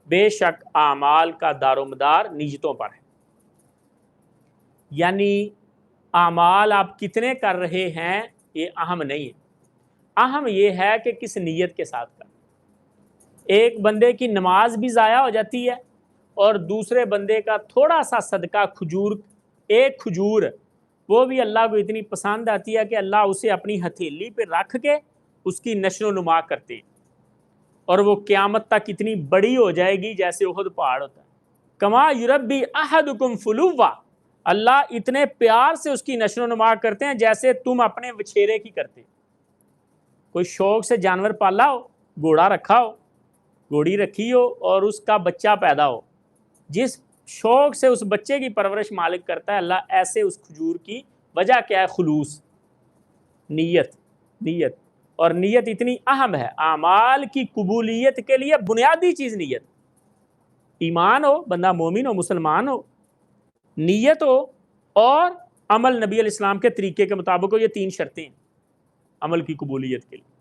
بے شک اعمال کا دار و مدار نیتوں پر ہے، یعنی اعمال آپ کتنے کر رہے ہیں یہ اہم نہیں ہے، اہم یہ ہے کہ کس نیت کے ساتھ کر۔ ایک بندے کی نماز بھی ضائع ہو جاتی ہے اور دوسرے بندے کا تھوڑا سا صدقہ کھجور، ایک کھجور، وہ بھی اللہ کو اتنی پسند آتی ہے کہ اللہ اسے اپنی ہتھیلی پہ رکھ کے اس کی نشر و نما کرتے ہیں، اور وہ قیامت تک اتنی بڑی ہو جائے گی جیسے احد پہاڑ ہوتا ہے۔ کما یربی احدکم فلوا، اللہ اتنے پیار سے اس کی نشر و نما کرتے ہیں جیسے تم اپنے وچھیرے کی کرتے۔ کوئی شوق سے جانور پالا ہو، گھوڑا رکھا ہو، گھوڑی رکھی ہو اور اس کا بچہ پیدا ہو، جس شوق سے اس بچے کی پرورش مالک کرتا ہے اللہ، ایسے اس کھجور کی وجہ کیا ہے؟ خلوص، نیت۔ نیت، اور نیت اتنی اہم ہے، اعمال کی قبولیت کے لیے بنیادی چیز نیت۔ ایمان ہو، بندہ مومن ہو، مسلمان ہو، نیت ہو، اور عمل نبی علیہ السلام کے طریقے کے مطابق ہو، یہ تین شرطیں ہیں عمل کی قبولیت کے لیے۔